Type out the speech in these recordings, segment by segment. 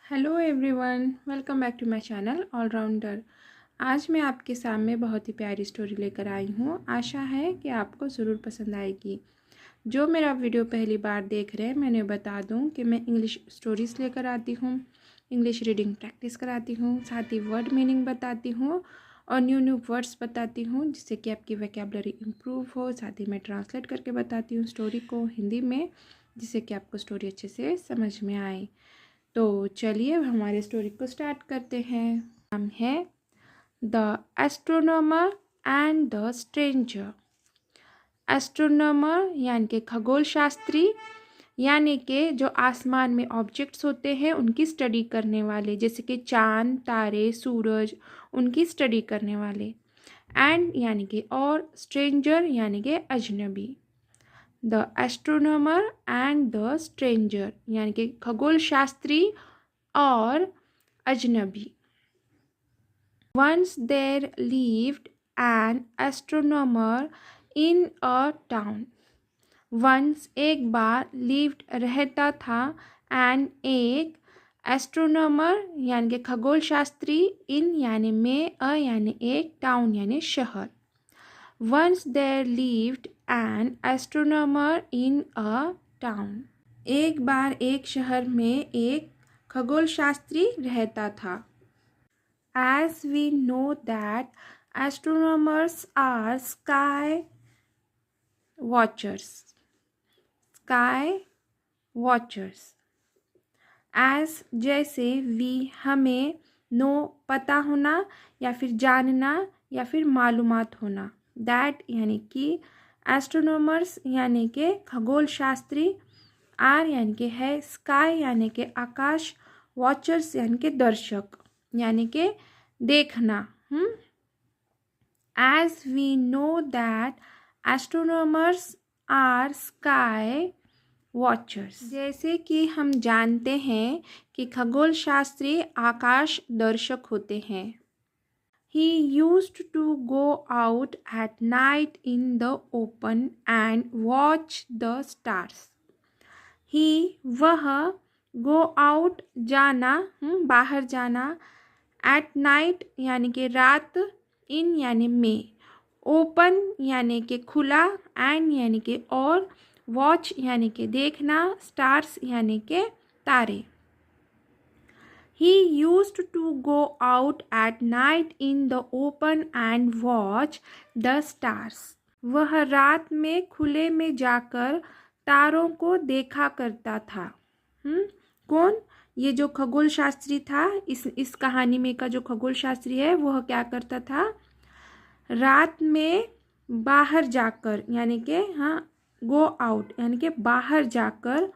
Hello everyone, welcome back to my channel allrounder. आज मैं आपके सामने बहुत ही प्यारी स्टोरी लेकर आई हूँ। आशा है कि आपको ज़रूर पसंद आएगी। जो मेरा वीडियो पहली बार देख रहे हैं, मैंने बता दूँ कि मैं इंग्लिश स्टोरीज़ लेकर आती हूँ, इंग्लिश रीडिंग प्रैक्टिस कराती हूँ, साथ ही वर्ड मीनिंग बताती हूँ और न्यू न्यू वर्ड्स बताती हूँ जिससे कि आपकी वोकैबुलरी इम्प्रूव हो। साथ ही मैं ट्रांसलेट करके बताती हूँ स्टोरी को हिंदी में, जिससे कि आपको स्टोरी अच्छे से समझ में आए। तो चलिए हमारे स्टोरी को स्टार्ट करते हैं। नाम है the astronomer and the stranger. Astronomer यानी कि खगोल शास्त्री, यानी कि जो आसमान में ऑब्जेक्ट्स होते हैं उनकी स्टडी करने वाले, जैसे कि चांद, तारे, सूरज, उनकी स्टडी करने वाले। एंड यानी कि और, स्ट्रेंजर यानी कि अजनबी। The astronomer and the stranger यानी कि खगोल शास्त्री और अजनबी। Once there lived an astronomer in a town. Once एक बार lived रहता था an एक astronomer यानी कि खगोल शास्त्री, in यानी में, a यानी एक, town यानी शहर। Once there lived an astronomer in a town. एक बार एक शहर में एक खगोल शास्त्री रहता था। As we know that astronomers are sky watchers. Sky watchers. As जैसे we हमें, नो पता होना या फिर जानना या फिर मालूमात होना। That यानी कि, astronomers यानी कि खगोल शास्त्री, आर यानी कि है, स्काई यानी कि आकाश, वॉचर्स यानी कि दर्शक यानी कि देखना। As we know that astronomers are sky watchers. जैसे कि हम जानते हैं कि खगोल शास्त्री आकाश दर्शक होते हैं। He used to go out at night in the open and watch the stars. ही वह, गो आउट जाना, बाहर जाना, एट नाइट यानी कि रात, इन यानी में, ओपन यानी कि खुला, एंड यानी कि और, वॉच यानी कि देखना, स्टार्स यानी कि तारे। He used to go out at night in the open and watch the stars. वह रात में खुले में जाकर तारों को देखा करता था। कौन? ये जो खगोल शास्त्री था, इस कहानी में का जो खगोल शास्त्री है वह क्या करता था? रात में बाहर जाकर यानी कि गो आउट यानी कि बाहर जाकर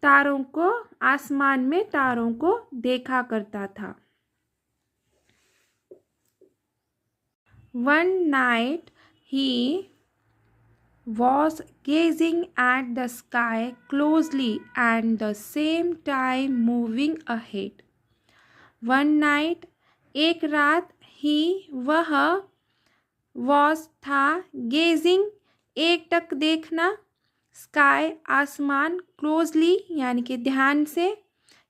तारों को, आसमान में तारों को देखा करता था। One night he was gazing at the sky closely and the same time moving ahead. One night, एक रात, ही वह, was था, gazing एक टक देखना, sky आसमान, closely यानी कि ध्यान से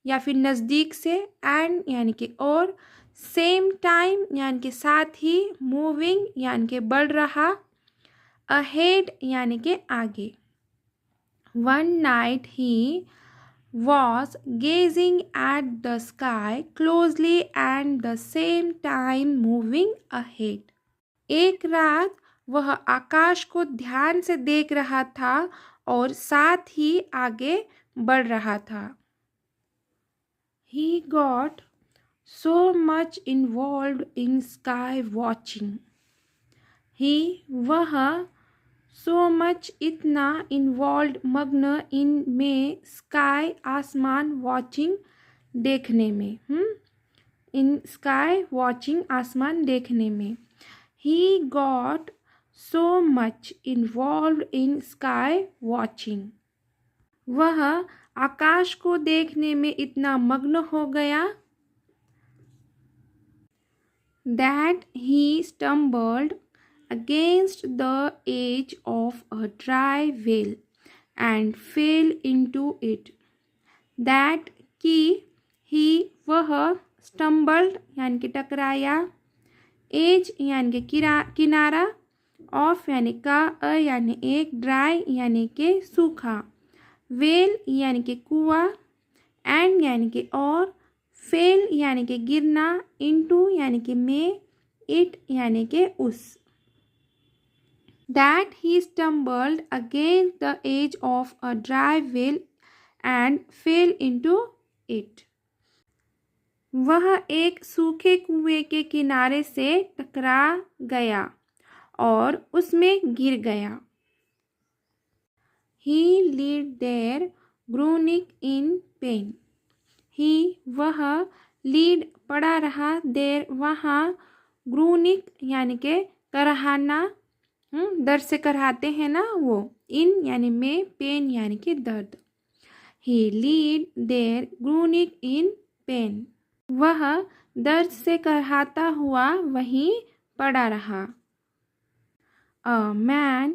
या फिर नज़दीक से, and यानी कि और, same time यानी कि साथ ही, moving यानी कि बढ़ रहा, अहेड यानी कि आगे। One night he was gazing at the sky closely and the same time moving ahead. एक रात वह आकाश को ध्यान से देख रहा था और साथ ही आगे बढ़ रहा था। He got so much involved in sky watching. He वह, सो मच इतना, इन्वॉल्व मग्न, इन में, स्काई आसमान, वॉचिंग देखने में, इन स्काई वॉचिंग आसमान देखने में। ही got so much involve in sky watching. वह आकाश को देखने में इतना मग्न हो गया that he stumbled against the edge of a dry well and fell into it. That कि he स्टम्बल्ड यानी कि टकराया, एज यानी कि किनारा, ऑफ यानी का, अ यानी एक, ड्राई यानी कि सूखा, वेल यानी कि कुआं, एंड यानी कि और, फेल यानी कि गिरना, इनटू यानी कि में, इट यानी कि उस। That he stumbled against the edge of a dry well and fell into it. वह एक सूखे कुएं के किनारे से टकरा गया और उसमें गिर गया। He lay there groaning in pain. He वह, लीड पड़ा रहा, देर वहाँ, ग्रूनिक यानी के करहाना, दर्द से कराहते हैं ना वो, इन यानी में, पेन यानी कि दर्द। ही लीड देर ग्रूनिक इन पेन, वह दर्द से कराहता हुआ वहीं पड़ा रहा। A man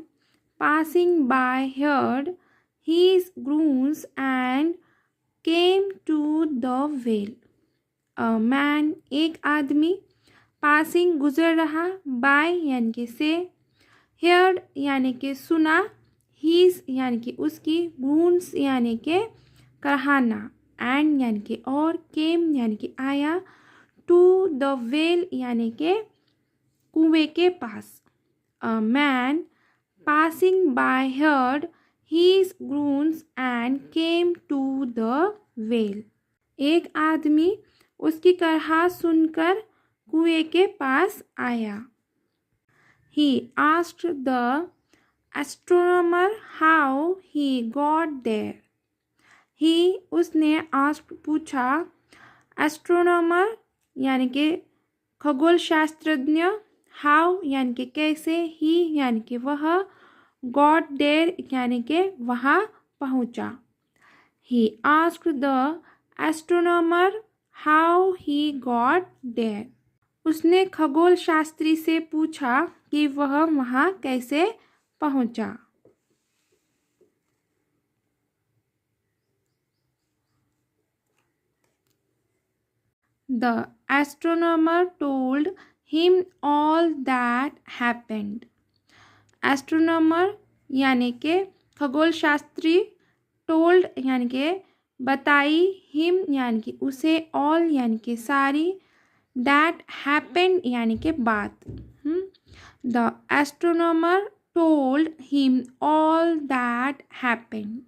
passing by heard his groans and came to the well. A man एक आदमी, पासिंग गुजर रहा, बाय यानी कि से, हेयर्ड यानी कि सुना, हीज यानी कि उसकी, ग्रून्स यानी कि कराहना, एंड यानी कि और, केम यानी कि आया, टू द वेल यानी कि कुएं के पास। A man passing by heard his groans and came to the well. एक आदमी उसकी कराह सुनकर कुएं के पास आया। He asked the astronomer how he got there. He उसने asked पूछा, astronomer यानी कि खगोल शास्त्रज्ञ, how यानी कि कैसे, he यानी कि वह, got there यानी कि वहाँ पहुँचा। He asked the astronomer how he got there. उसने खगोल शास्त्री से पूछा कि वह वहाँ कैसे पहुँचा। The astronomer told him all that happened. Astronomer यानी कि खगोल शास्त्री, told यानी कि बताई, him यानी कि उसे, all यानी कि सारी, that happened यानी कि बात। The astronomer told him all that happened.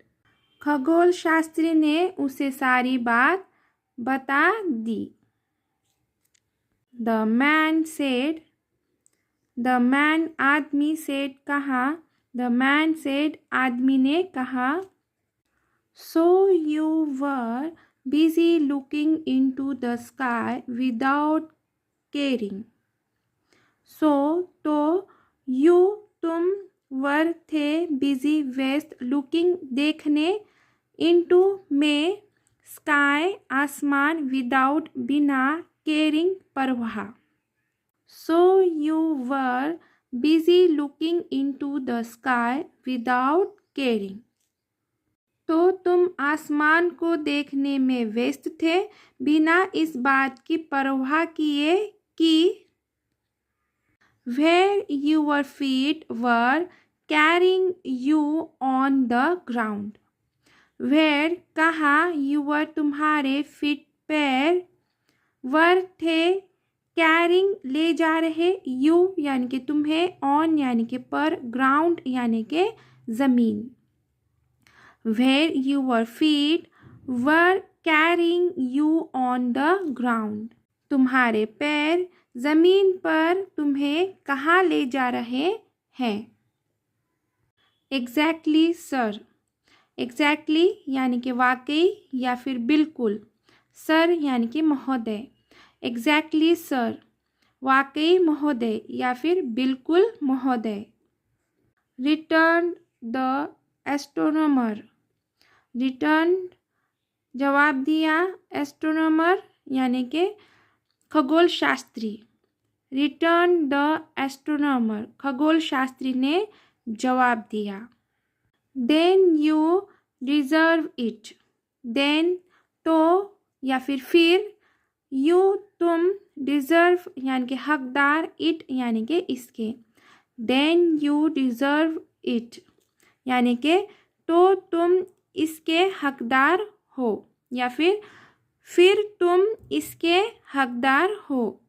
खगोल शास्त्री ने उसे सारी बात बता दी। The man said, the man आदमी, said कहा, the man said आदमी ने कहा, so you were busy looking into the sky without caring. So तो you तुम, वर थे, बिजी व्यस्त, लुकिंग देखने, इनटू में, स्काई आसमान, विदाउट बिना, केयरिंग परवाह। So you were busy looking into the sky without caring. तो तुम आसमान को देखने में व्यस्त थे, बिना इस बात की परवाह किए कि where your feet were carrying you on the ground. Where कहाँ, your तुम्हारे, feet पैर, were थे, carrying ले जा रहे, you यानी कि तुम्हें, on यानी कि पर, ground यानी कि ज़मीन। Where your feet were carrying you on the ground. तुम्हारे पैर ज़मीन पर तुम्हें कहाँ ले जा रहे हैं। एग्जैक्टली सर, एग्जैक्टली यानी कि वाकई या फिर बिल्कुल, सर यानी कि महोदय। एग्जैक्टली सर, वाकई महोदय या फिर बिल्कुल महोदय। रिटर्न द एस्ट्रोनॉमर, रिटर्न जवाब दिया, एस्ट्रोनॉमर यानी कि खगोल शास्त्री। रिटर्न द एस्ट्रोनॉमर, खगोल शास्त्री ने जवाब दिया। Then you deserve it, then तो या फिर यू तुम, डिज़र्व यानी कि हकदार, इट यानी कि इसके, देन यू डिज़र्व इट यानी कि तो तुम इसके हकदार हो, या फिर तुम इसके हकदार हो।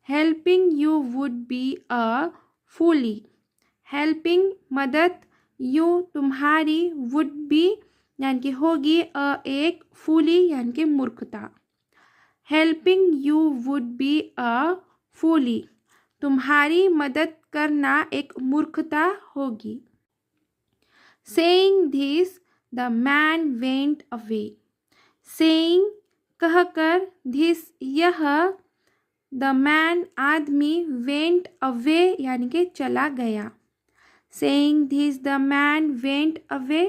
Helping you would be a फूली, हेल्पिंग मदद, यू तुम्हारी, वुड बी यानी कि होगी, एक, फूली यानी कि मूर्खता। Helping you would be a फूली, तुम्हारी मदद करना एक मूर्खता होगी। Saying this the man went away, saying कहकर, दिस यह, द मैन आदमी, वेंट अवे यानी कि चला गया। Saying this the man went away,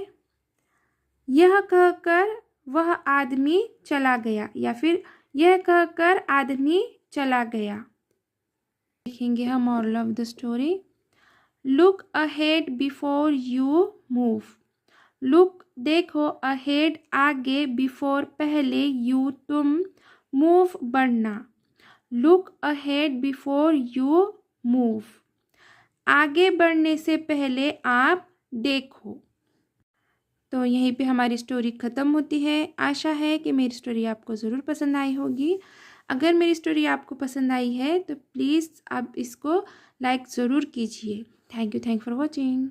यह कहकर वह आदमी चला गया, या फिर यह कहकर आदमी चला गया। देखेंगे हम moral of the story. Look ahead before you move, look देखो, अहेड आगे, बिफोर पहले, यू तुम, मूव बढ़ना। Look ahead before you move, आगे बढ़ने से पहले आप देखो। तो यहीं पे हमारी स्टोरी ख़त्म होती है। आशा है कि मेरी स्टोरी आपको ज़रूर पसंद आई होगी। अगर मेरी स्टोरी आपको पसंद आई है तो प्लीज़ आप इसको लाइक ज़रूर कीजिए। Thank you for watching.